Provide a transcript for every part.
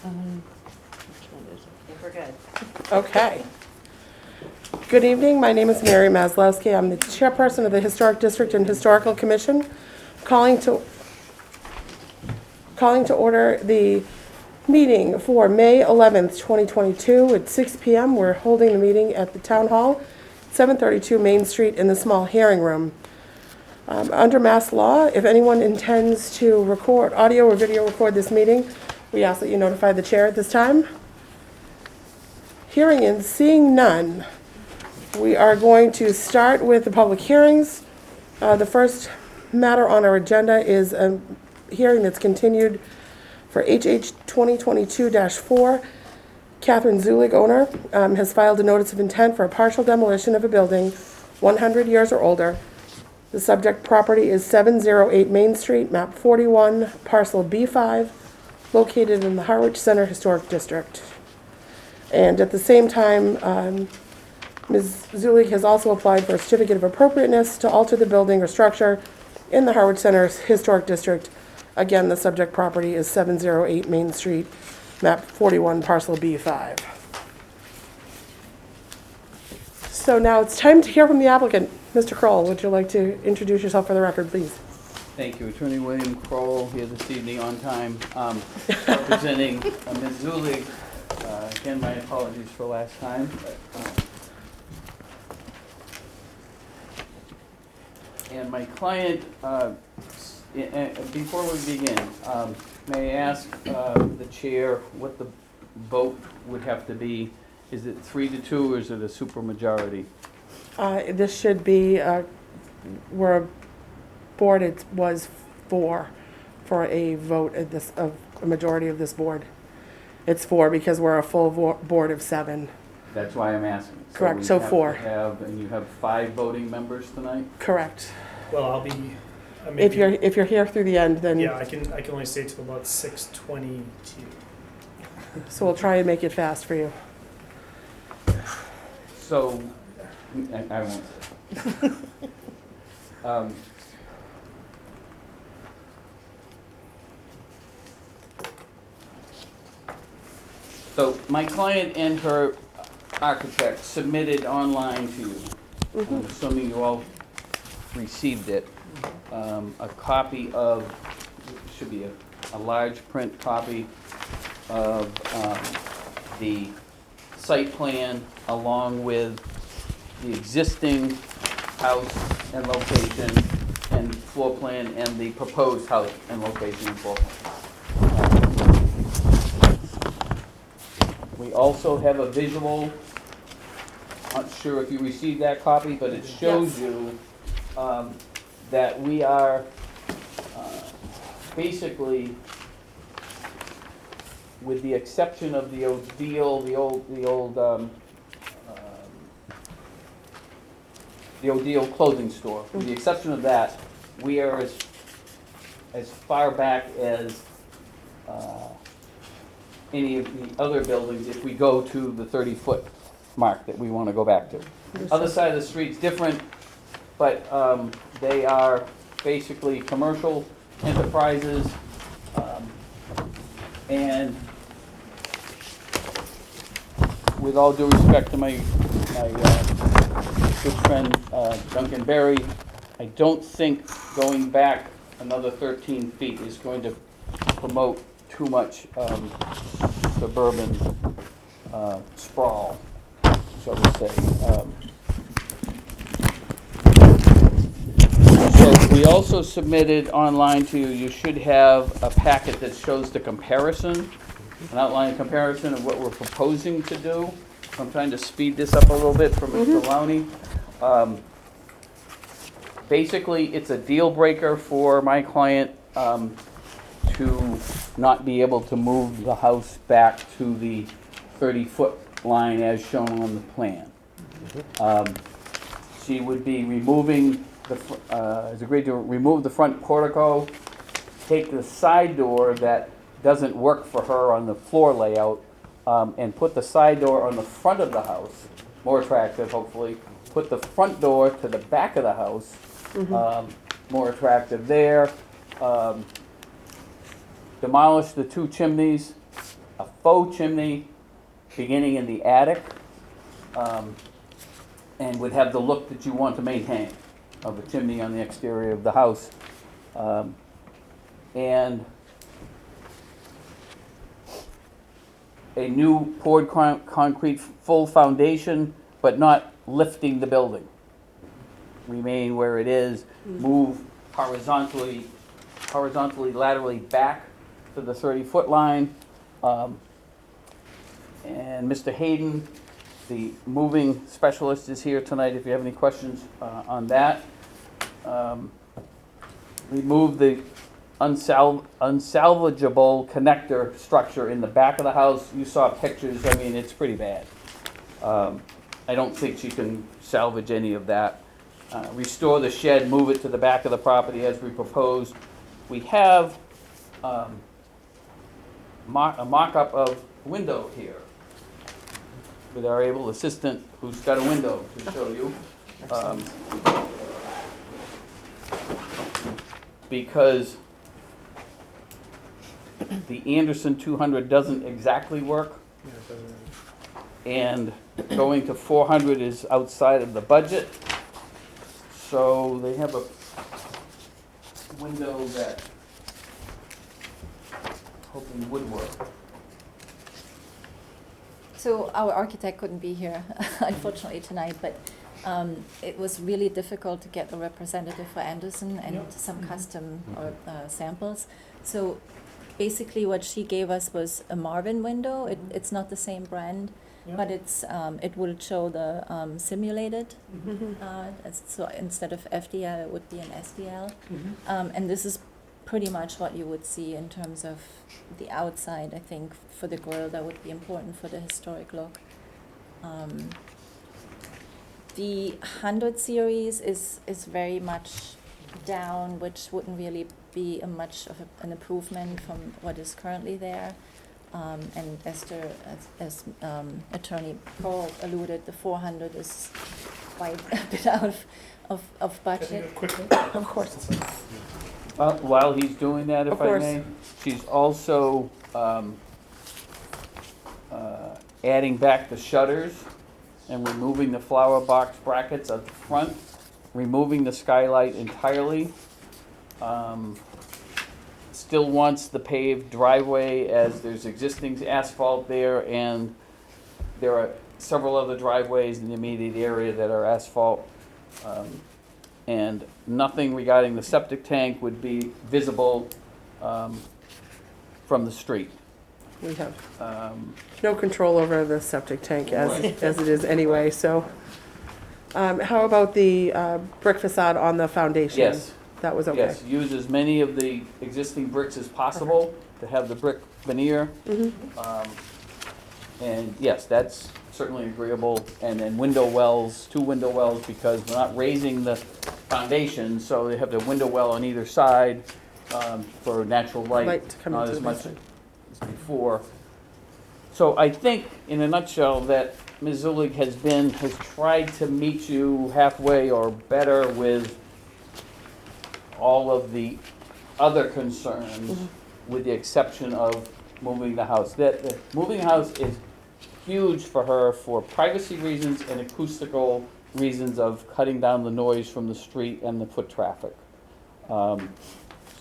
Which one is it? I think we're good. Okay. Good evening. My name is Mary Maslowski. I'm the chairperson of the Historic District and Historical Commission. Calling to order the meeting for May 11th, 2022 at 6 p.m. We're holding the meeting at the Town Hall, 732 Main Street in the small hearing room. Under Mass law, if anyone intends to record, audio or video record this meeting, we ask that you notify the chair at this time. Hearing and seeing none, we are going to start with the public hearings. The first matter on our agenda is a hearing that's continued for HH 2022-4. Catherine Zulig, owner, has filed a notice of intent for a partial demolition of a building 100 years or older. The subject property is 708 Main Street, map 41, parcel B5, located in the Harwich Center Historic District. And at the same time, Ms. Zulig has also applied for a certificate of appropriateness to alter the building or structure in the Harwich Center Historic District. Again, the subject property is 708 Main Street, map 41, parcel B5. So now it's time to hear from the applicant. Mr. Kroll, would you like to introduce yourself for the record, please? Thank you. Attorney William Kroll here this evening on time, representing Ms. Zulig. Again, my apologies for last time. And my client, before we begin, may I ask the chair what the vote would have to be? Is it 3-2 or is it a supermajority? This should be, we're a board, it was for a vote at this, of a majority of this board. It's 4 because we're a full board of 7. That's why I'm asking. Correct, we so have 4. to have, and you have 5 voting members tonight? Correct. Well, I'll be. If you're here through the end, then. Yeah, I can only stay till about 6:22. So we'll try and make it fast for you. So, I won't say. So my client and her architect submitted online to you. I'm assuming you all received it. A copy of, it should be a large print copy of the site plan along with the existing house and location and floor plan and the proposed house and location and floor plan. We also have a visual, not sure if you received that copy, but it shows you that we are basically, with the exception of the O'Deal, the old O'Deal clothing store, with the exception of that, we are as far back as any of the other buildings if we go to the 30-foot mark that we want to go back to. Other side of the street's different, but they are basically commercial enterprises, and with all due respect to my good friend Duncan Berry, I don't think going back another 13 feet is going to promote too much suburban sprawl, shall we say. So we also submitted online to you, you should have a packet that shows the comparison, an outline comparison of what we're proposing to do. I'm trying to speed this up a little bit for Mr. Lowney. Basically, it's a deal breaker for my client to not be able to move the house back to the 30-foot line as shown on the plan. She would be removing has agreed to remove the front portico, take the side door that doesn't work for her on the floor layout, and put the side door on the front of the house, more attractive hopefully, put the front door to the back of the house, more attractive there, demolish the 2 chimneys, a faux chimney beginning in the attic, and would have the look that you want to maintain of a chimney on the exterior of the house. And a new poured concrete full foundation, but not lifting the building. Remain where it is, move horizontally, laterally back to the 30-foot line. And Mr. Hayden, the moving specialist, is here tonight if you have any questions on that. Remove the unsalvageable connector structure in the back of the house. You saw pictures, I mean, it's pretty bad. I don't think she can salvage any of that. Restore the shed, move it to the back of the property as we proposed. We have a mock-up of window here with our able assistant who's got a window to show you. Because the Anderson 200 doesn't exactly work, Yeah, it doesn't. and going to 400 is outside of the budget. So they have a window that hoping would work. So our architect couldn't be here, unfortunately, tonight, but it was really difficult to get a representative for Anderson and Yep. some custom or samples. So basically what she gave us was a Marvin window. It's not the same brand, Yep. but it will show the simulated. Mm-hmm. So instead of FDL, it would be an SDL. Mm-hmm. And this is pretty much what you would see in terms of the outside. I think for the grill, that would be important for the historic look. The 100 series is very much down, which wouldn't really be much of an improvement from what is currently there. And Esther, as Attorney Paul alluded, the 400 is quite a bit out of budget. Quickly. Of course. While he's doing that, Of if I course. may, she's also adding back the shutters and removing the flower box brackets at the front, removing the skylight entirely. Still wants the paved driveway as there's existing asphalt there, and there are several other driveways in the immediate area that are asphalt. And nothing regarding the septic tank would be visible from the street. We have no control over the septic tank Right. as it is anyway, so. How about the brick facade on the foundation? Yes. That was okay? Yes, use as many of the existing bricks as possible to have the brick veneer. And yes, that's certainly agreeable. And then window wells, 2 window wells, because we're not raising the foundation, so they have the window well on either side for natural light, Light to come not into as the much basement. as before. So I think, in a nutshell, that Ms. Zulig has tried to meet you halfway or better with all of the other concerns, with the exception of moving the house. Moving the house is huge for her for privacy reasons and acoustical reasons of cutting down the noise from the street and the foot traffic. So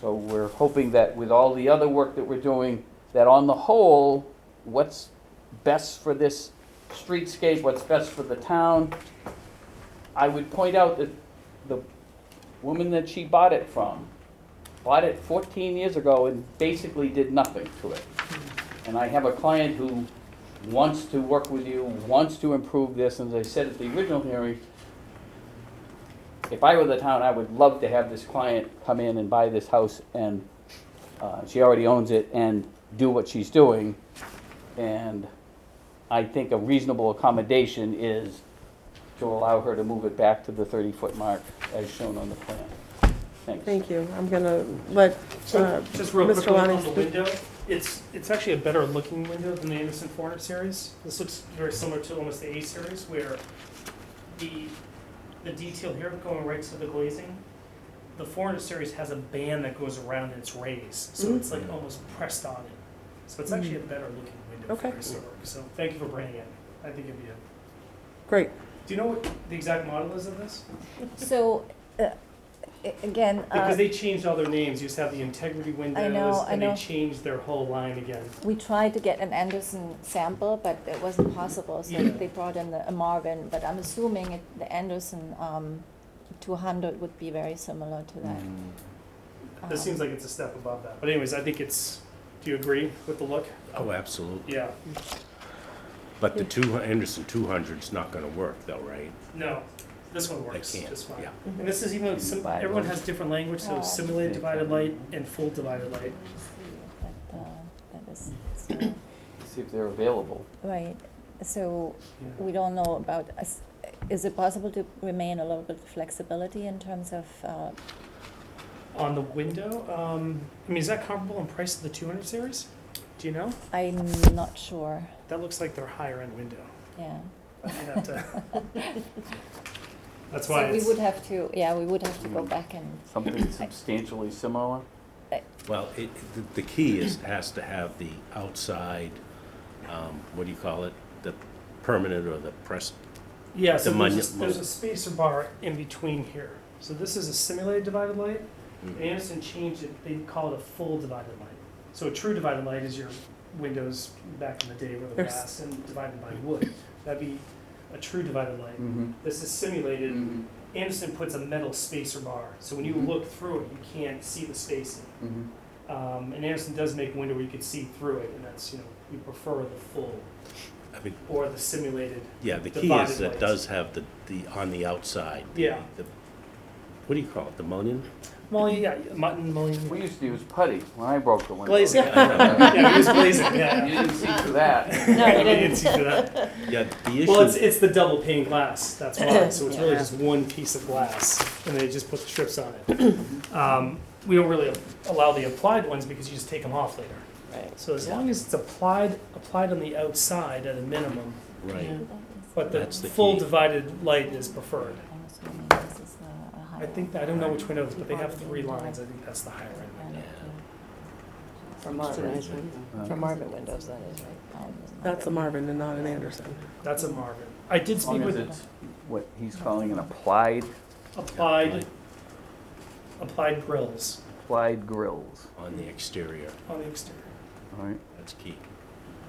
we're hoping that with all the other work that we're doing, that on the whole, what's best for this streetscape, what's best for the town. I would point out that the woman that she bought it from bought it 14 years ago and basically did nothing to it. And I have a client who wants to work with you, wants to improve this, and as I said at the original hearing, if I were the town, I would love to have this client come in and buy this house, and she already owns it, and do what she's doing. And I think a reasonable accommodation is to allow her to move it back to the 30-foot mark as shown on the plan. Thanks. Thank you. I'm gonna let So just real Mr. quickly Lonnie on the speak. window, it's actually a better looking window than the Anderson 400 series. This looks very similar to almost the A series, where the detail here going right to the glazing, the 400 series has a band that goes around and it's raised, so it's like almost pressed on it. So it's actually a better looking window Okay. for historic. So thank you for bringing it. I think it'd be a. Great. Do you know what the exact model is of this? So, again, Because they changed all their names. You used to have the integrity windows, I and know. they changed their whole line again. we tried to get an Anderson sample, but it wasn't possible, so Yeah. they brought in a Marvin, but I'm assuming the Anderson 200 would be very similar to that. This seems like it's a step above that. But anyways, I think it's. Do you agree with the look? Oh, absolutely. Yeah. But the Anderson 200's not gonna work though, right? No. This one works can't, just fine. yeah. And this is even everyone has different language. So simulated divided light and full divided light. That is, See if they're available. right, so Yeah. we don't know about, is it possible to remain a little bit of flexibility in terms of, On the window, I mean, is that comparable in price to the 200 series? Do you know? I'm not sure, That looks like their higher end window. yeah. I might have to. That's why So we it's. would have to, we would have to go back and, Something substantially similar? Well, the key has to have the outside, what do you call it? The permanent or the pressed, Yeah, so the there's a spacer bar in between here. So this is a simulated divided light. Anderson changed it, they call it a full divided light. So a true divided light is your windows back in the day where the There's- glass and divided by wood. That'd be a true divided light. Mm-hmm. This is simulated. Anderson puts a metal spacer bar, so when you Mhm. look through it, you can't see the spacing. Mm-hmm. And Anderson does make a window where you can see through it, and that's, we prefer the full I mean, or the simulated. yeah, the key Divided is it lights. does have the on the outside. Yeah. What do you call it, the mullion? Mullion, yeah, mutton mullion. We used to use putty when I broke the window. Glazing. Yeah, it was glazing, yeah. You didn't see through that. No, you We didn't. see through that. Yeah, the issue. Well, it's the double pane glass, that's why, so it's really just one piece of glass, and they just put the strips on it. We don't really allow the applied ones because you just take them off later. right. So as long as it's applied on the outside at a minimum, Right. but the That's the full key. divided light is preferred. I'm assuming this is a higher. I think, I don't know which windows, but they have 3 lines, I think that's the higher end. Yeah. For Marvin, for Marvin windows, that is, right? That's a Marvin and not an Anderson. That's a Marvin. I did As long speak as with it's what he's calling an applied applied grills grills. On the exterior, on the exterior. All right. that's key.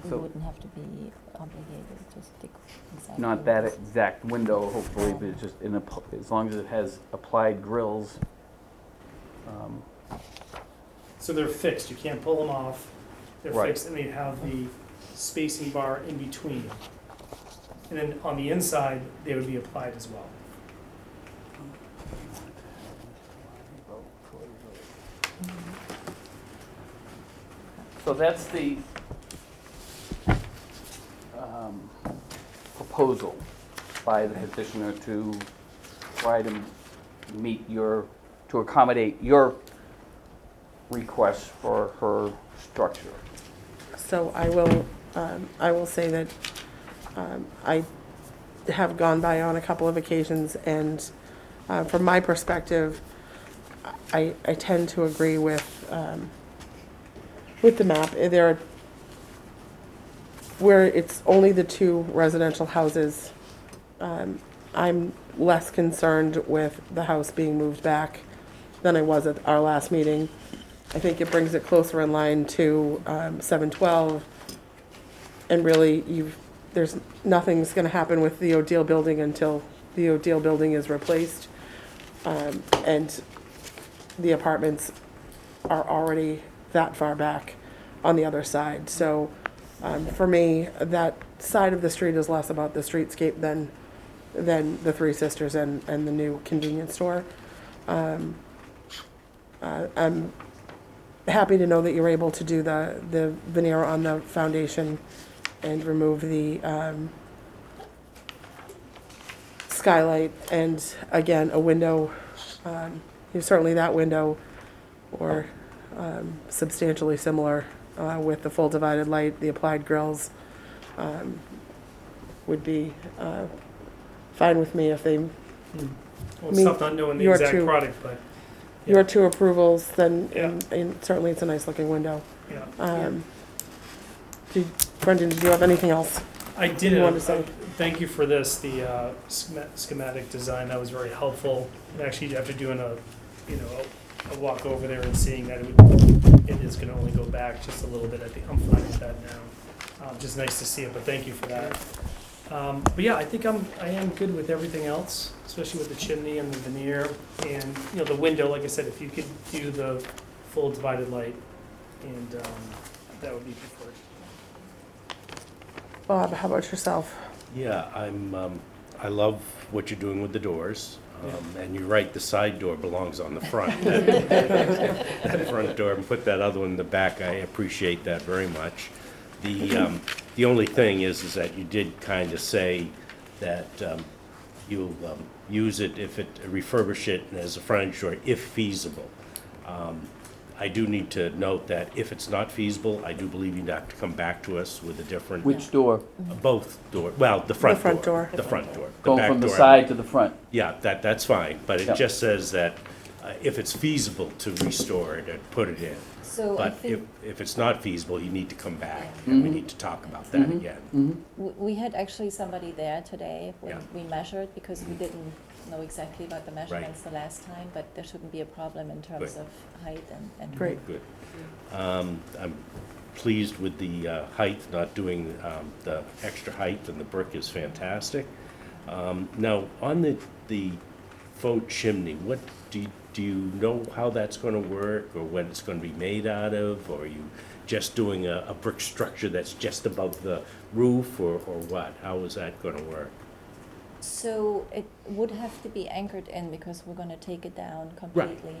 We So- wouldn't have to be obligated to stick exactly. Not with that this. exact window, hopefully, but it's just as long as it has applied grills. So they're fixed, you can't pull them off. They're Right. fixed, and they have the spacing bar in between. And then on the inside, they would be applied as well. So that's the proposal by the petitioner to try to to accommodate your request for her structure. So I will say that I have gone by on a couple of occasions, and from my perspective, I tend to agree with the map. There are, where it's only the 2 residential houses, I'm less concerned with the house being moved back than I was at our last meeting. I think it brings it closer in line to 712, and really, nothing's going to happen with the O'Deal building until the O'Deal building is replaced, and the apartments are already that far back on the other side. So for me, that side of the street is less about the streetscape than the Three Sisters and the new convenience store. I'm happy to know that you're able to do the veneer on the foundation and remove the skylight, and again, a window, certainly that window, or substantially similar with the full divided light, the applied grills, would be fine with me if they, Well, it's Me- tough not knowing the your exact 2 product, but, your 2 approvals, then, Yeah. and certainly it's a nice looking window. yeah. Um, Brendan, did you have anything else? I did. You want to say? Thank you for this, the schematic design, that was very helpful. And actually, after doing a walk over there and seeing that it is gonna only go back just a little bit, I'm fine with that now. Just nice to see it, but thank you for that. But yeah, I think I am good with everything else, especially with the chimney and the veneer and, the window, like I said, if you could do the full divided light, and that would be preferred. Bob, how about yourself? Yeah, I love what you're doing with the doors. And you're right, the side door belongs on the front. That front door, and put that other one in the back, I appreciate that very much. The only thing is that you did kind of say that you'll use it refurbish it as a frontage door if feasible. I do need to note that if it's not feasible, I do believe you'd have to come back to us with a different. Which door? Both door, well, the front door. front door. The front door. The Going back from the door, side to the front. Yeah, that's fine, but Yep. it just says that if it's feasible to restore it and put it in. So I But think if it's not feasible, you need to come back, and we Mhm. need to talk about that again. we had actually somebody there today when Yeah. we measured, because we didn't know exactly about the measurements the last time, but there shouldn't be a problem in terms Good. of height and. Great. Good. I'm pleased with the height, not doing the extra height, and the brick is fantastic. Now, on the faux chimney, what do you know how that's going to work, or what it's going to be made out of, or are you just doing a brick structure that's just above the roof, or what? How is that going to work? So it would have to be anchored in, because we're gonna take it down completely.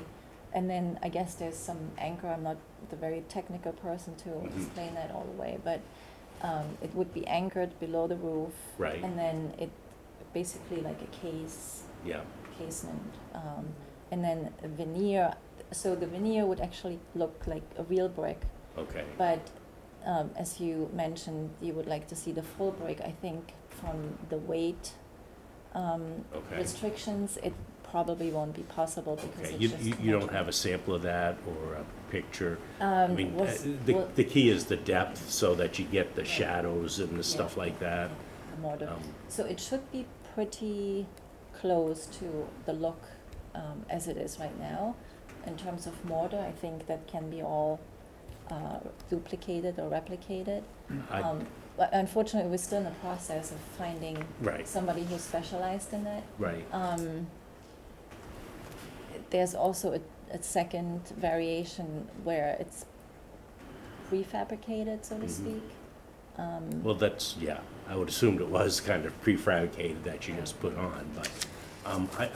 And then I guess there's some anchor, I'm not the very technical person to explain that all the way, but it would be anchored below the roof. Right. And then it, basically like a Yeah, casement. And then a veneer, so the veneer would actually look like a real brick, okay. but as you mentioned, you would like to see the full brick. I think from the weight Okay. restrictions, it probably won't be possible, because Okay, it's you, just. you too you much don't have a sample of that or a picture? I mean, was- the well- the key is the depth, so that you get the shadows and the stuff like that. Mortar. Um, So it should be pretty close to the look as it is right now. In terms of mortar, I think that can be all duplicated or replicated. I- But unfortunately, we're still in the process of finding Right, somebody who's specialized in that. right. There's also a second variation where it's prefabricated, so to Mhm. speak. Well, that's, yeah, I would assumed it was kind of prefabricated that you just put on, but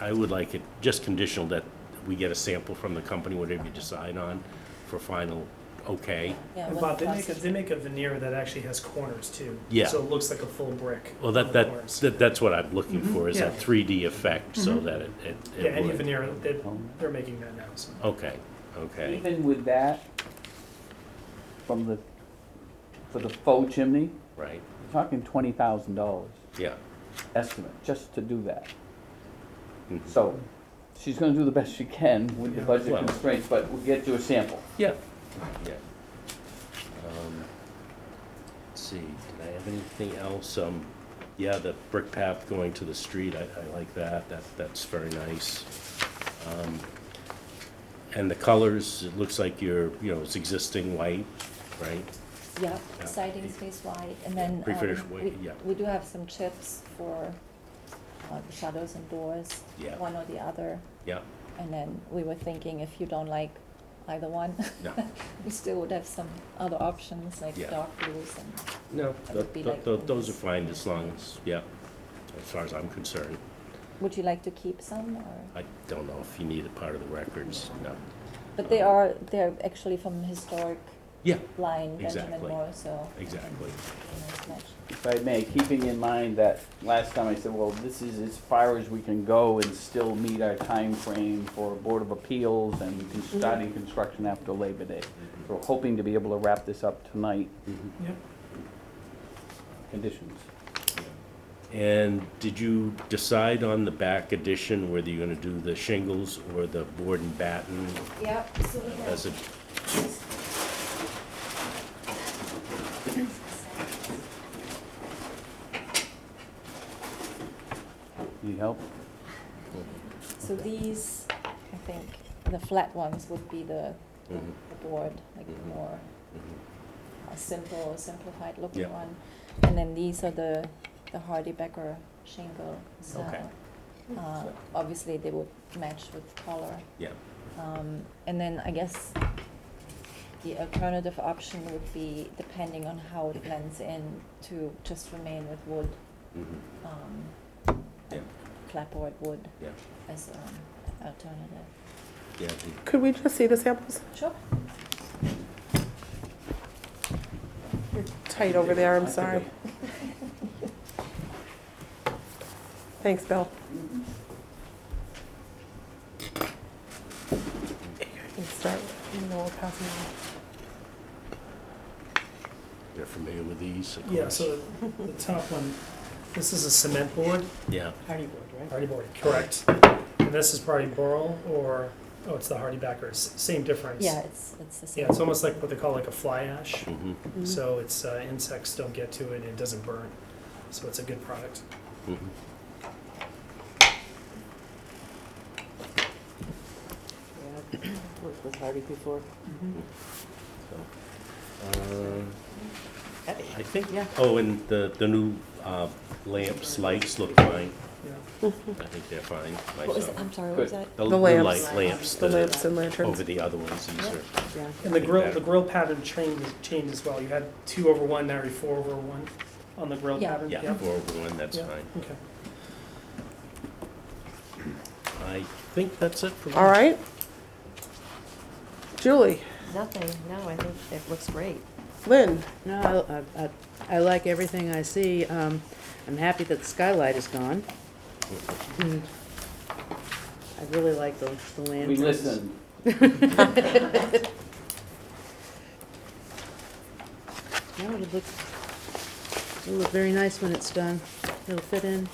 I would like it just conditional that we get a sample from the company, whatever you decide on, for final okay. Yeah, And with Bob, the they make a, process. they make a veneer that actually has corners too. Yeah. So it looks like a full brick. Well, on the corners. that's what I'm looking Mhm, for, is that yeah. 3D effect, so Mhm. that it Yeah, any would. veneer, they're making that now, so. Okay, okay, Even with that, for the faux chimney, right, we're talking $20,000 yeah. estimate, just to do that. Mhm. So, she's gonna do the best she can with the Yeah. budget Well- constraints, but we'll get you a sample. Yeah, yeah. Let's see, did I have anything else? Yeah, the brick path going to the street, I like that, that's very nice. And the colors, it looks like it's existing white, right? Yeah, Yeah. siding stays white, and then Pre-finished white, yeah. we do have some chips for the shutters and doors, Yeah. one or the other. Yeah, And then we were thinking, if you don't like either one, no, we still would have some other options, like Yeah. dark blues and. no, That would be like those are this. fine as long as, yeah, as far as I'm concerned. Would you like to keep some, or? I don't know if you need it part of the records, no. But they're actually from historic Yeah, line, Benjamin Exactly. Moore, so. exactly. Nice match. If I may, keeping in mind that last time I said, well, this is as far as we can go and still meet our time frame for Board of Appeals and starting construction after Labor Day. So we're hoping to be able to wrap this up tonight, Mhm. Yep. conditions. And did you decide on the back addition whether you're gonna do the shingles or the board and batten Yeah, so we as a, Need help? So these, I think, the flat ones would be the board, like more simplified looking Yeah. one. And then these are the Hardy Becker shingle style. Okay. Obviously, they would match with color. Yeah. And then I guess the alternative option would be, depending on how it blends in, to just remain with wood, Yeah. and clapboard wood Yeah. as an alternative. Yeah. Could we just see the samples? Sure. You're tight over there, I'm sorry. Thanks, Bill. Let's start, we'll pass them on. You're familiar with these? Of Yeah, course. so the top one, this is a cement board, Yeah. Hardy board, right? hardy board, correct. And this is probably burl or, oh, it's the hardy backers, same difference. Yeah, it's the same. Yeah, it's almost like what they call like a fly ash. Mm-hmm. So it's, insects don't get to it and it doesn't burn. So it's a good product. Mm-hmm. Yeah, I've worked with Hardy before. I think, Yeah. oh, and the new lamps, lights look fine. Yeah. I think they're fine What was myself. it? I'm sorry, what was Good. that? The The light lamps. lamps, The lamps and over lanterns. the other ones, these are, Yeah. And the Think grill, better. the grill pattern changed as well. You had 2/1, now you're 4/1 on the grill Yeah. pattern. yeah, 4/1, that's Yeah. fine. Okay. I think that's it for me. All right. Julie, Nothing, no, I think it looks great. Lynn, No, I like everything I see. I'm happy that the skylight is gone. And I really like the lanterns. We listen. No, it'll look very nice when it's done. It'll fit in,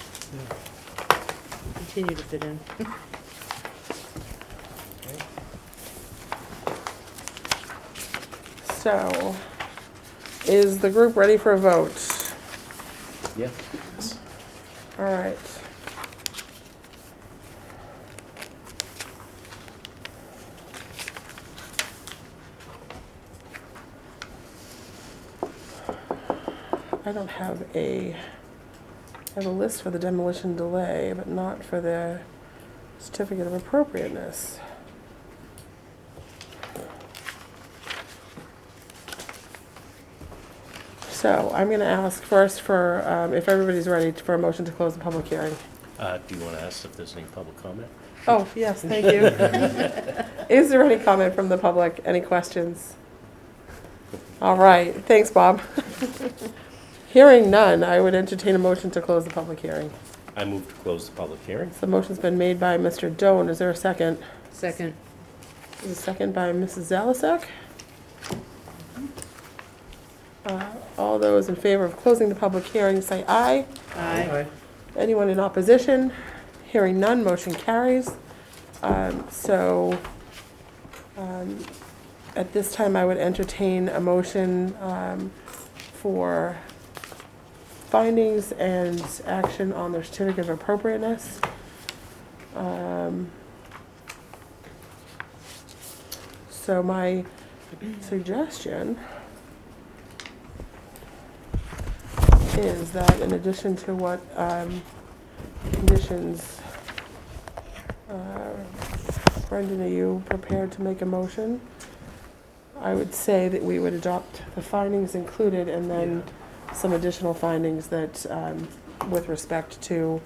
continue to fit in. so, is the group ready for a vote? Yeah. All right. I don't have I have a list for the demolition delay, but not for the certificate of appropriateness. So I'm going to ask first for, if everybody's ready for a motion to close the public hearing. Do you want to ask if there's any public comment? Oh, yes, thank you. Is there any comment from the public? Any questions? All right, thanks, Bob. Hearing none, I would entertain a motion to close the public hearing. I move to close the public hearing. So the motion's been made by Mr. Doan. Is there a second? Second. Is a second by Mrs. Zalasek? All those in favor of closing the public hearing, say aye. Aye. Anyone in opposition? Hearing none, motion carries. At this time, I would entertain a motion for findings and action on the certificate of appropriateness. So my suggestion is that in addition to what conditions, Brendan, are you prepared to make a motion? I would say that we would adopt the findings included and then some additional findings that, with respect to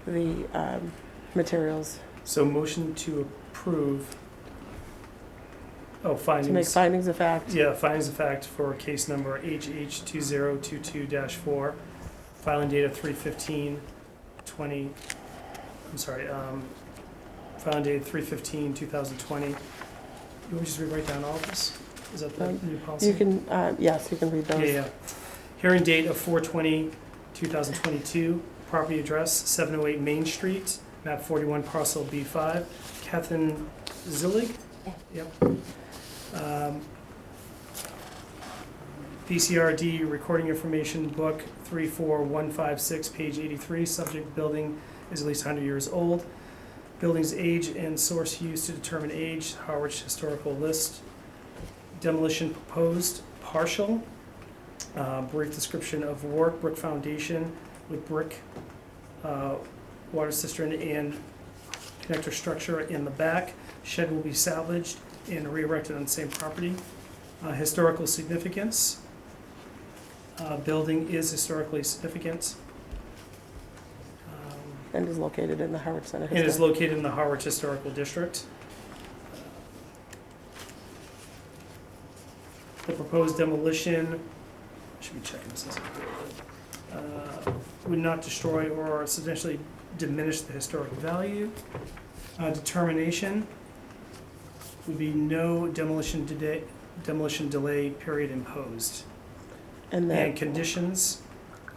the materials, So motion to approve, to make findings. findings of fact. Yeah, findings of fact for case number HH2022-4, filing date of 3/15/20, I'm sorry, filing date of 3/15/2020. You want me to just rewrite down all of this? Is that the new policy? You can, yes, you can read those. Yeah. Hearing date of 4/20/2022, property address 708 Main Street, map 41, parcel B5, Catherine Zillig? Yeah. Yep. PCRD Recording Information Book 34156, page 83, subject building is at least 100 years old. Building's age and source used to determine age, Harwich Historical List. Demolition proposed, partial. Brief description of work, brick foundation with brick, water cistern and connector structure in the back. Shed will be salvaged and re-erected on the same property. Historical significance. Building is historically significant. And is located in the Harwich Center. It is located in the Harwich Historical District. The proposed demolition, I should be checking this out, would not destroy or substantially diminish the historic value. Determination would be no demolition delay period imposed. And conditions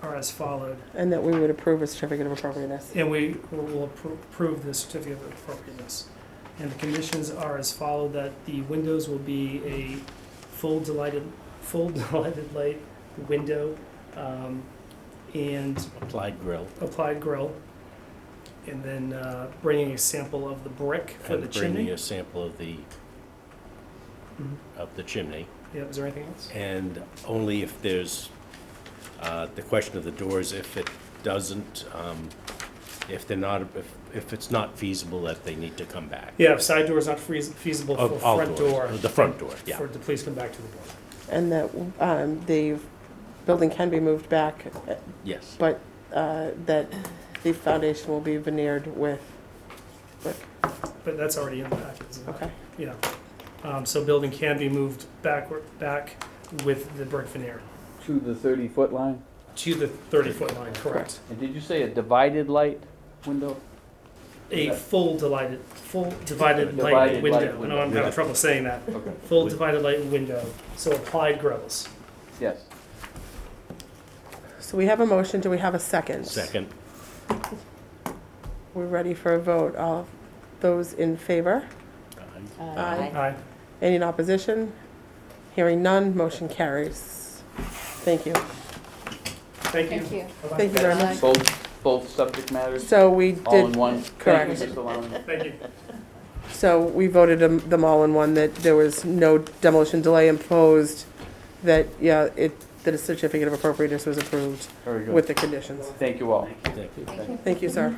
are as followed. And that we would approve a certificate of appropriateness. And we will approve the certificate of appropriateness. And the conditions are as followed, that the windows will be a full dilated light window, and Applied grill. applied grill. And then bringing a sample of the brick for the And chimney. bringing a sample of the chimney. Yeah, is there anything else? And only if there's, the question of the doors, if it doesn't, if they're not, if it's not feasible, that they need to come back. Yeah, if side door is not feasible for All front doors. door. The front door, yeah. Please come back to the door. And that the building can be moved back, Yes. but that the foundation will be veneered with brick. But that's already in the packet, isn't it? Okay. Yeah. So building can be moved back with the brick veneer To the 30-foot line? to the 30-foot line, correct. And did you say a divided light window? A full divided Divided light light window. I know window. I'm having trouble saying that. Okay. Full divided light window, so applied grills. Yes. So we have a motion. Do we have a second? Second. We're ready for a vote. All those in favor? Aye. Aye. Any in opposition? Hearing none, motion carries. Thank you. Thank you. Thank you. Bye-bye. Thank you very much. Both subject matters, So we all in did, one? correct. Thank you, Mr. Lawler. Thank you. so we voted them all in one, that there was no demolition delay imposed, that, that a certificate of appropriateness was approved Very good. with the conditions. Thank you all. Thank you. Thank you, sir.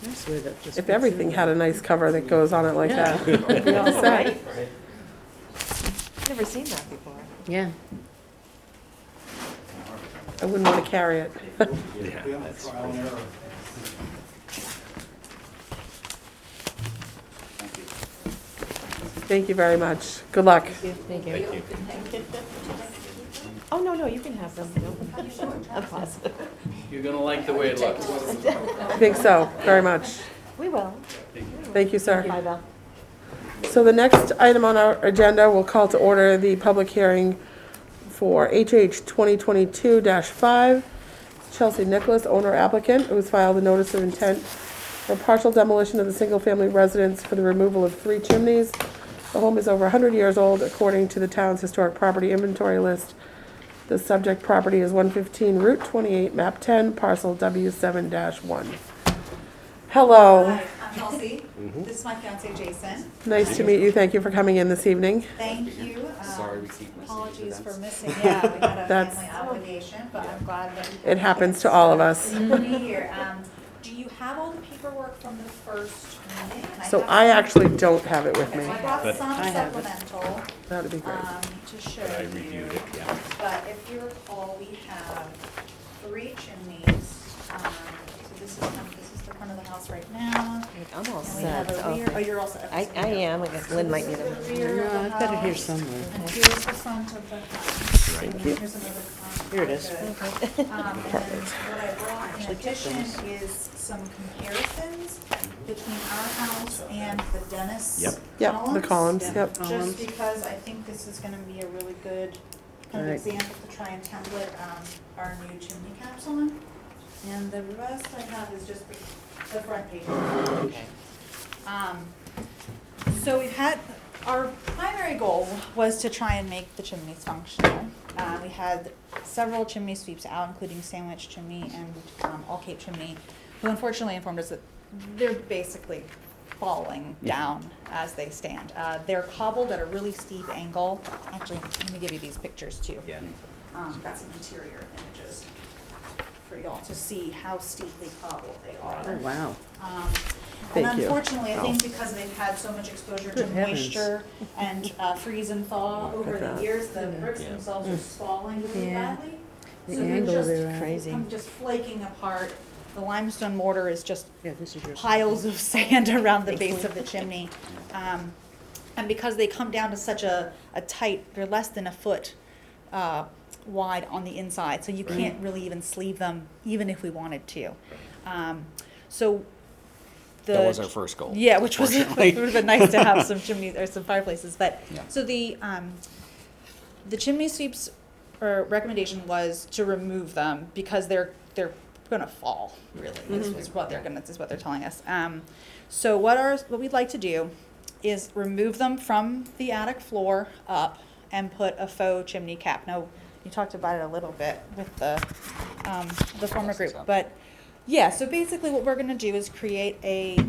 Nice way that just If fits everything in. had a nice cover that goes on it like that, we'd be all set. Never seen that before. Yeah. I wouldn't want to carry it. Yeah, that's Thank you very much. Good luck. Thank you. Thank you. Oh, no, you can have them. No. I'm positive. You're gonna like the way it looks. I think so, very much. We will. Thank you, sir. Bye, Val. So the next item on our agenda, we'll call to order the public hearing for HH 2022-5. Chelsea Nicholas, owner applicant, who has filed a notice of intent for partial demolition of the single-family residence for the removal of 3 chimneys. The home is over 100 years old, according to the town's historic property inventory list. The subject property is 115 Route 28, map 10, parcel W7-1. Hello, Hi, I'm Chelsea. This is my fiance Jason. nice to meet you. Thank you for coming in this evening. Thank you. Sorry we keep missing Apologies for events. missing. Yeah, we had a That's- family obligation, but I'm glad that. It happens to all of us. To be here. Do you have all the paperwork from the first meeting? And So have I some- actually don't have it with Okay, me. so I brought But- some I have it. supplemental, That'd be great. to show I you. reviewed it, yeah. But if you recall, we have 3 chimneys. So this is the front of the house right now. I'm all And we have set. a rear, oh, you're also. I am. I guess Lynn might need them. Rear of No, the I've got it here house. somewhere. And here's the front of the house. Right. Here's another. Here it is. Good. And then what I brought in addition is some comparisons between our house and the Dennis Yep. Yep, the columns, Yeah. yep. Columns. Just because I think this is gonna be a really good kind of Right. example to try and template, our new chimney caps on. And the rest I have is just the front page. Okay. So we've had, our primary goal was to try and make the chimneys functional. We had several chimney sweeps out, including Sandwich Chimney and All Cape Chimney, who unfortunately informed us that they're basically falling down as they stand. They're cobbled at a really steep angle. Actually, let me give you these pictures too. Yeah. Got some interior images for y'all to see how steeply cobbled they are. Oh, wow. And Thank you. unfortunately, I think because they've had so much exposure to Good heavens. moisture and freeze and thaw over at the that. years, the bricks Yeah. themselves are falling really Yeah. badly. The So they're angle just they're at. Crazy. just flaking apart. The limestone mortar is just Yeah, this is yours. piles of sand around the Thank base you. of the chimney. And because they come down to such a tight, they're less than a foot wide on the inside, so you can't really even sleeve them, even if we wanted to. So the. That was our first goal. Yeah, which was, it fortunately. would have been nice to have some chimneys or some fireplaces, but, Yeah. so the chimney sweeps, or recommendation was to remove them because they're gonna fall, really, is what they're telling us. So what we'd like to do is remove them from the attic floor up and put a faux chimney cap. Now, you talked about it a little bit with the former group, but yeah, so basically what we're gonna do is create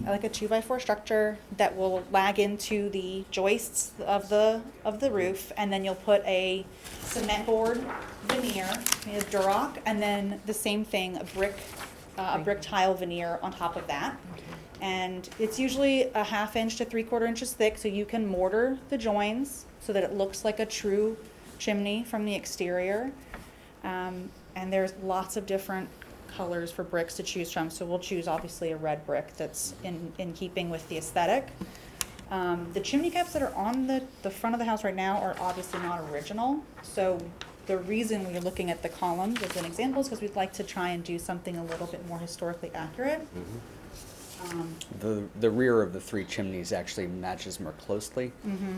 like a 2x4 structure that will lag into the joists of the roof, and then you'll put a cement board veneer, made of Duroc, and then the same thing, a brick tile veneer on top of that. And it's usually a 1/2 inch to 3/4 inches thick, so you can mortar the joins so that it looks like a true chimney from the exterior. And there's lots of different colors for bricks to choose from, so we'll choose obviously a red brick that's in keeping with the aesthetic. The chimney caps that are on the front of the house right now are obviously not original, so the reason we're looking at the columns as an example is because we'd like to try and do something a little bit more historically accurate. The rear of the three chimneys actually matches more closely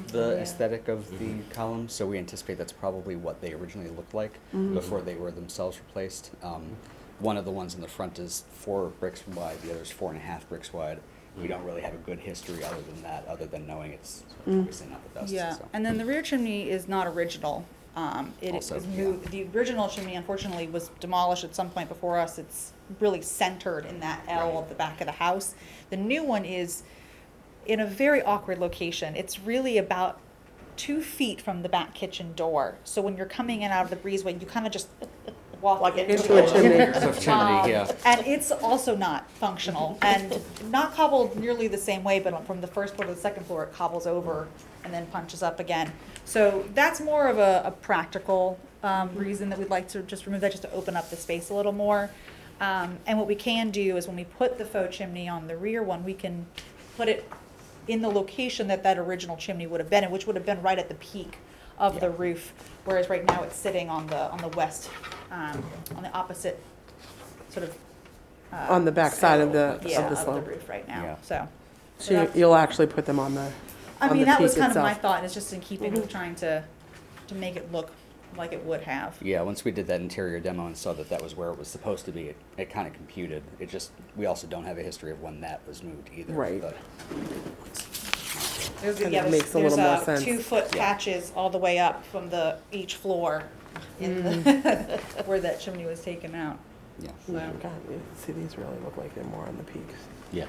the aesthetic of the columns, so we anticipate that's probably what they originally looked like before they were themselves replaced. One of the ones in the front is 4 bricks wide, the other's 4.5 bricks wide. We don't really have a good history other than that, other than knowing it's obviously not the best. Yeah, So. and then the rear chimney is not original. It Also, was moved, the original chimney unfortunately was demolished at some point before us. It's really centered in that L of the back of the house. The new one is in a very awkward location. It's really about 2 feet from the back kitchen door. So when you're coming in out of the breezeway, you kind of just walk Into a chimney. So chimney, yeah. And it's also not functional and not cobbled nearly the same way, but from the first floor to the second floor, it cobbles over and then punches up again. So that's more of a practical reason that we'd like to just remove that, just to open up the space a little more. And what we can do is when we put the faux chimney on the rear one, we can put it in the location that original chimney would have been, which would have been right at the peak of the roof, whereas right now it's sitting on the west, on the opposite sort of. On the back side of the Yeah, slope. roof right now, Yeah. so. So you'll actually put them on the I on mean, the that was peak kind of my itself. thought, it's just in keeping with trying to make it look like it would have. Yeah, once we did that interior demo and saw that that was where it was supposed to be, it kind of computed. It just, we also don't have a history of when that was moved either. Right. But There's, Kind of yeah, makes a there's little more sense. 2-foot Yeah. patches all the way up from each floor in where that chimney was taken out. yeah. So, God, you see, these really look like they're more on the peaks Yeah.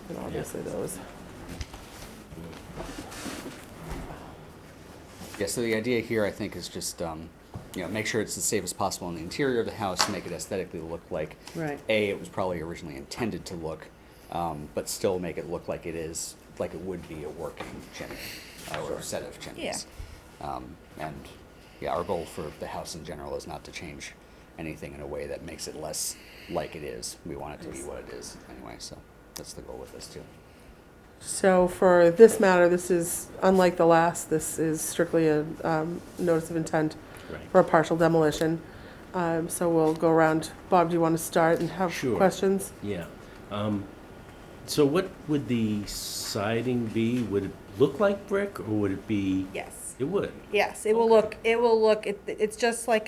than obviously those. Yeah, so the idea here, I think, is just, make sure it's as safe as possible in the interior of the house, make it aesthetically look like, Right. it was probably originally intended to look, but still make it look like it is, like it would be a working chimney, or a set of chimneys. And, yeah, our goal for the house in general is not to change anything in a way that makes it less like it is. We want it to be what it is anyway, so that's the goal with this too. So for this matter, this is, unlike the last, this is strictly a notice of intent Right. for a partial demolition. So we'll go around. Bob, do you want to start and have Sure. questions? Yeah. So what would the siding be? Would it look like brick, or would it be? Yes. It would. Yes, it will look, it's just like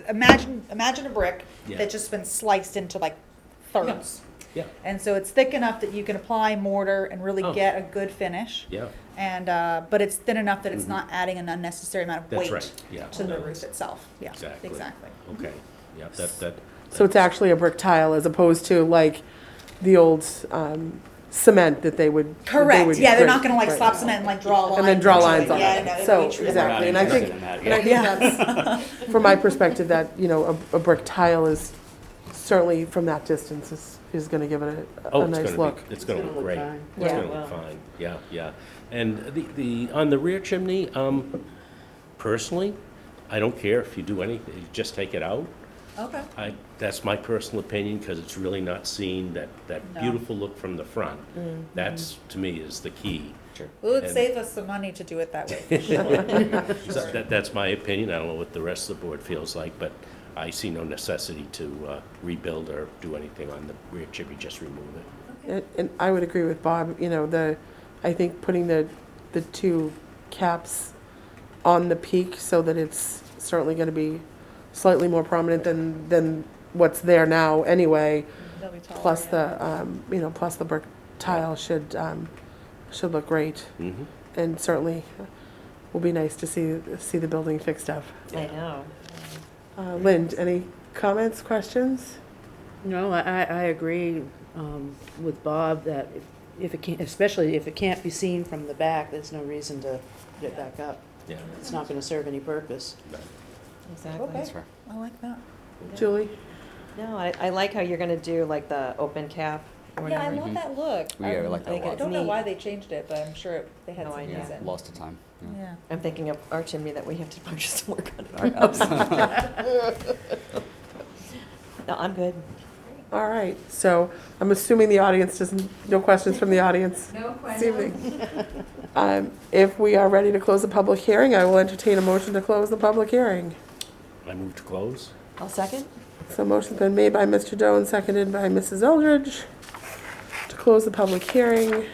imagine a brick Yeah. that's just been sliced into like thirds. Yeah. And so it's thick enough that you can apply mortar and really Oh. get a good finish. Yeah. And, but it's thin enough that it's not adding an unnecessary amount of That's weight right. Yeah. to the roof itself. Yeah, Exactly. exactly. Okay. Yeah. That. So it's actually a brick tile as opposed to like the old cement that they would. Correct, yeah, they're not gonna like right. slap cement and like draw lines. And then draw into lines it. on Yeah, it. no, it'll So, be true. exactly, and I think, Yeah. that's, from my perspective, that, you know, a brick tile is certainly from that distance is gonna give it Oh, a it's nice gonna look. be. It's gonna look great. fine. It's Yeah. gonna look fine. Yeah. Yeah. And the on the rear chimney, personally, I don't care if you do anything. You just take it out. Okay. That's my personal opinion, because it's really not seeing that No. beautiful look from the front. Mm-hmm. That's, to me, is the key. Sure. It would And- save us some money to do it that way. So that's my opinion. I don't know what the rest of the board feels like, but I see no necessity to rebuild or do anything on the rear chimney, just remove it. And I would agree with Bob, you know, I think putting the two caps on the peak so that it's certainly gonna be slightly more prominent than what's there now anyway, They'll be taller, plus yeah. the, you know, plus the brick tile should look great. Mhm. And certainly will be nice to see the building fixed up. I know. Lynn, any comments, questions? No, I agree with Bob that if it can't, especially if it can't be seen from the back, there's no reason to get back up. Yeah. It's not gonna serve any purpose. Exactly. Okay. That's fair. I like that. Julie? No, I like how you're gonna do like the open cap. or Yeah, I whatever. love that look. Yeah, I like that a think I lot. don't know neat. why they changed it, but I'm sure they had No some idea. reason. Lost to time. Yeah. Yeah. I'm thinking of our chimney that we have to purchase and work on in our house. No, I'm good. All right, so I'm assuming the audience no questions from the audience No this evening. If we are ready to close the public hearing, I will entertain a motion to close the public hearing. I move to close. I'll second. So motion's been made by Mr. Doe and seconded by Mrs. Eldridge to close the public hearing.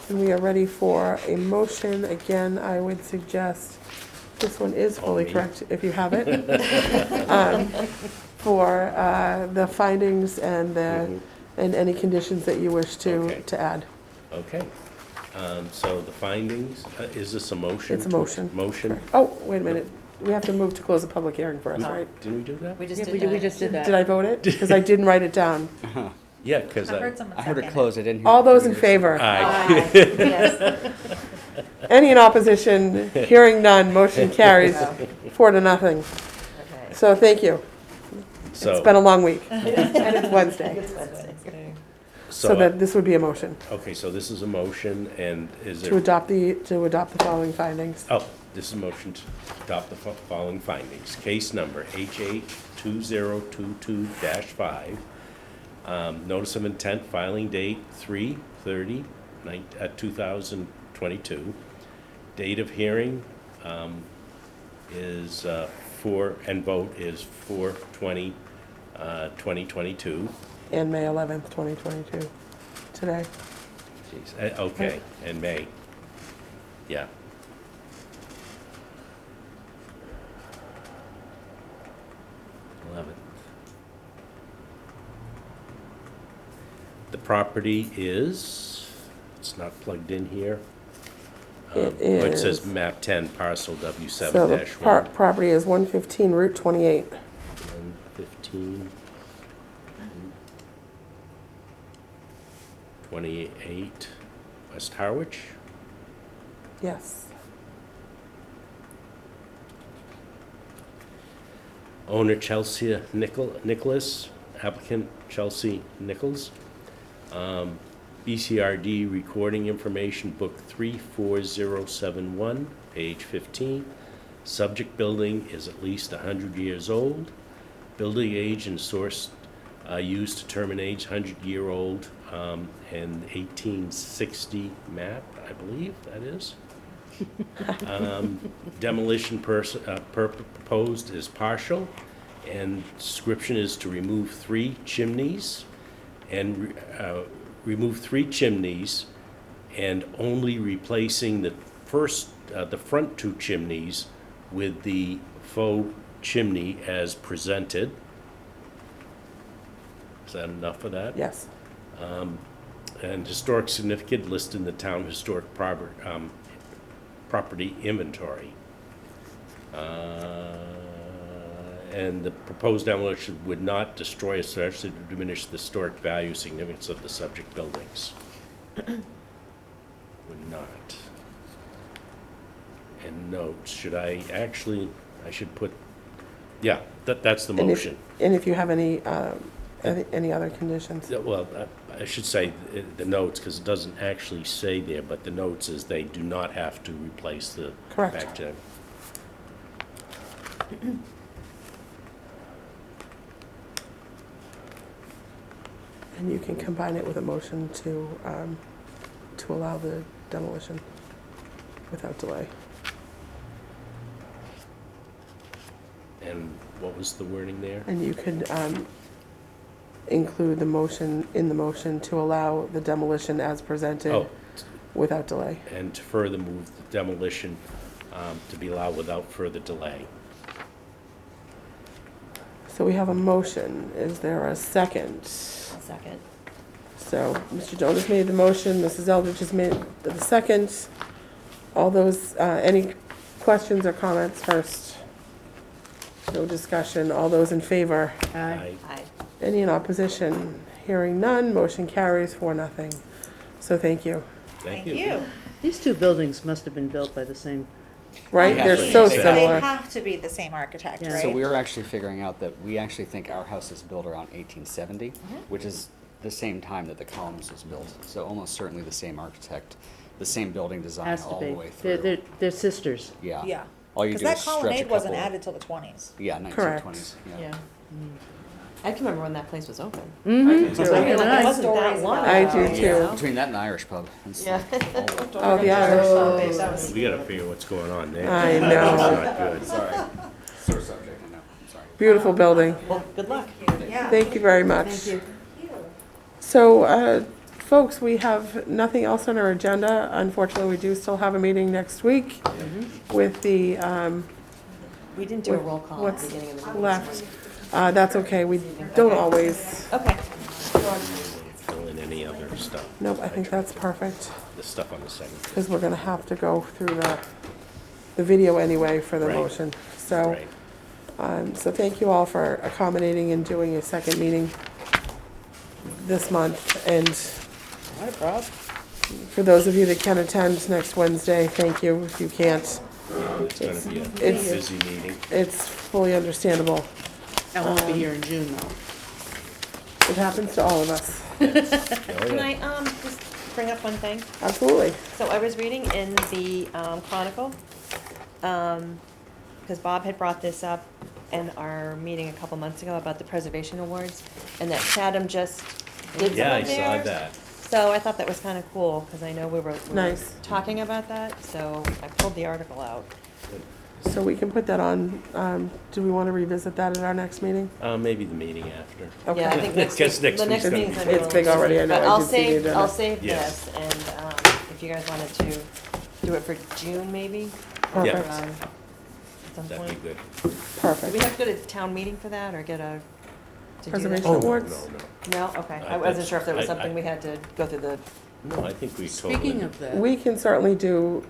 And we are ready for a motion. Again, I would suggest, this one is fully me. correct if you have it. For the findings and and any conditions that you wish Okay. to add. Okay. So the findings, is this a motion? It's a motion. Motion? Oh, wait a minute. We have to move to close the public hearing first, right? Didn't we do that? We just Yeah, did we that. just did that. Did I vote it? Because I didn't write it down. Yeah, because I heard someone I heard second it close. I didn't hear. All those in yours. favor? Aye. Yes. Any in opposition? Hearing none, motion carries 4-0. Okay. So thank you. It's been a long week, and it's Wednesday. It's Wednesday. So that this would be a motion Okay, so this is a motion, and is to there, adopt the following findings. oh, this is a motion to adopt the following findings. Case number HH 2022-5. Notice of intent, filing date 3/30/2022. Date of hearing is and vote is 4/20/2022. And May 11th, 2022, today. Jeez, okay, and May. Yeah. The property is, it's not plugged in here. It Oh, it says is. map 10, parcel So the W7-1. property is 115 Route 28. 115. 28, West Harwich. Yes. Owner Chelsea Nicholas, applicant Chelsea Nichols. BCRD recording information, book 34071, page 15. Subject building is at least 100 years old. Building age and source used to terminate 100-year-old and 1860 map, I believe that is. Demolition proposed is partial, and description is to remove 3 chimneys, and remove 3 chimneys, and only replacing the front 2 chimneys with the faux chimney as presented. Is that enough of that? Yes. And historic significant listed in the town historic property inventory. And the proposed demolition would not destroy or substantially diminish the historic value significance of the subject buildings. Would not. And notes, I should put, yeah, that's the motion. And if you have any other conditions? Yeah, well, I should say the notes, because it doesn't actually say there, but the notes is they do not have to replace the Correct. back gem. And you can combine it with a motion to allow the demolition without delay. And what was the wording there? And you could include the motion in the motion to allow the demolition as presented Oh, without delay. and to further move the demolition to be allowed without further delay. So we have a motion. Is there a second? Second. So Mr. Jonas made the motion, Mrs. Eldridge has made the second. All those, any questions or comments first? No discussion. All those in favor? Aye. Aye. Any in opposition? Hearing none, motion carries 4-0. So thank you. Thank you. These 2 buildings must have been built by the same, Right? Yeah, They're so so they They similar. have to be the same architect, Yeah. right? So we were actually figuring out that we actually think our house is built around 1870, Mm-hmm. which is the same time that the columns was built. So almost certainly the same architect, the same building design has to all the be. way They're, through. they're sisters. Yeah. Yeah. All you Because do that is stretch a colonnade wasn't couple- added till the 20s. Yeah, Correct. 1920s. Yeah. I can remember when that place was open. Mm-hmm. too. So I mean, like, nice. it wasn't that long I ago, do you too. know? Between that and the Irish pub. It's Yeah. Oh, the Irish. We gotta figure what's going on there. I It's know. not good. Sorry. Sore subject, I know. I'm sorry. Beautiful building. Well, good luck. Thank you very much. Thank you. So, folks, we have nothing else on our agenda. Unfortunately, we do still have a meeting next week with the, We didn't do a roll call at the what's beginning of the meeting. left. That's okay, we don't always. Okay. Fill in any other stuff. Nope, I think that's perfect, The stuff on the second. because we're gonna have to go through the video anyway for the Right. motion. So, Right. so thank you all for accommodating and doing a second meeting this month. And Not a problem. for those of you that can attend next Wednesday, thank you. If you can't, It's gonna be a It's- busy meeting. it's fully understandable. I won't be here in June, though. It happens to all of us. Oh, Can yeah. I just bring up one thing? Absolutely. So I was reading in the Chronicle, because Bob had brought this up in our meeting a couple months ago about the preservation awards, and that Chatham just did Yeah, some I of saw theirs. that. So I thought that was kind of cool, because I know we were Nice. talking about that, so I pulled the article out. So we can put that on, do we want to revisit that at our next meeting? Maybe the meeting after. Okay. Yeah, I think next Guess week, next the next week's gonna meeting's be gonna be. It's big already, I know, But I did see the agenda. I'll save Yes. this, and if you guys wanted to do it for June, maybe? Yeah. Perfect, At some That'd be point. good. Do we perfect. have to go to town meeting for that, or get a, to do that? Preservation Oh, no, awards? no, No, okay, I I- wasn't sure if there was I- something we had to go through the, no. No, I think we totally. Speaking of that, We can certainly do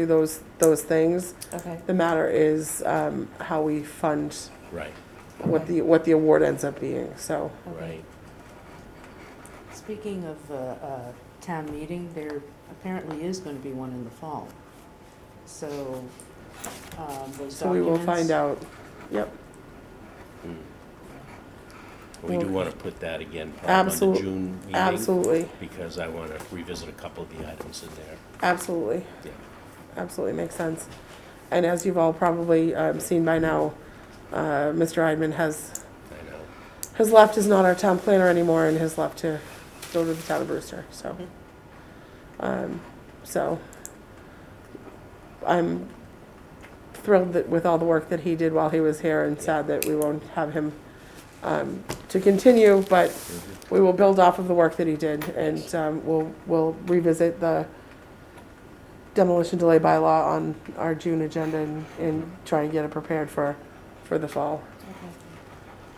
those things. okay. The matter is, how we fund Right, what the award ends up being, so. Okay. right. speaking of town meeting, there apparently is going to be one in the fall. So, those documents. So we will find out, yep, Mm. We do Well, want to put that again probably on the absolute- June meeting. absolutely, Because I want to revisit a couple of the items in there. absolutely. Yeah. Absolutely makes sense. And as you've all probably seen by now, Mr. Eidman has I know. left, is not our town planner anymore, and has left to go to the town of Brewster, so. So, I'm thrilled with all the work that he did while he was here, and sad that we won't have him to continue, but we will build off of the work that he did, and we'll revisit the demolition delay bylaw on our June agenda and try and get it prepared for the fall.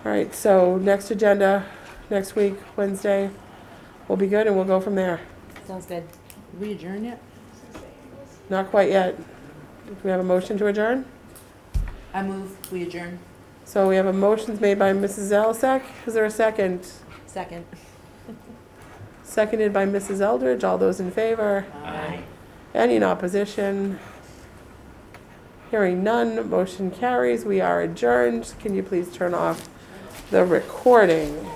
All right, so next agenda, next week, Wednesday, will be good, and we'll go from there. Sounds good. Did we adjourn yet? Not quite yet. Do we have a motion to adjourn? I move, we adjourn. So we have a motion made by Mrs. Zalasek. Is there a second? Second. Seconded by Mrs. Eldridge. All those in favor? Aye. Any in opposition? Hearing none, motion carries. We are adjourned. Can you please turn off the recording?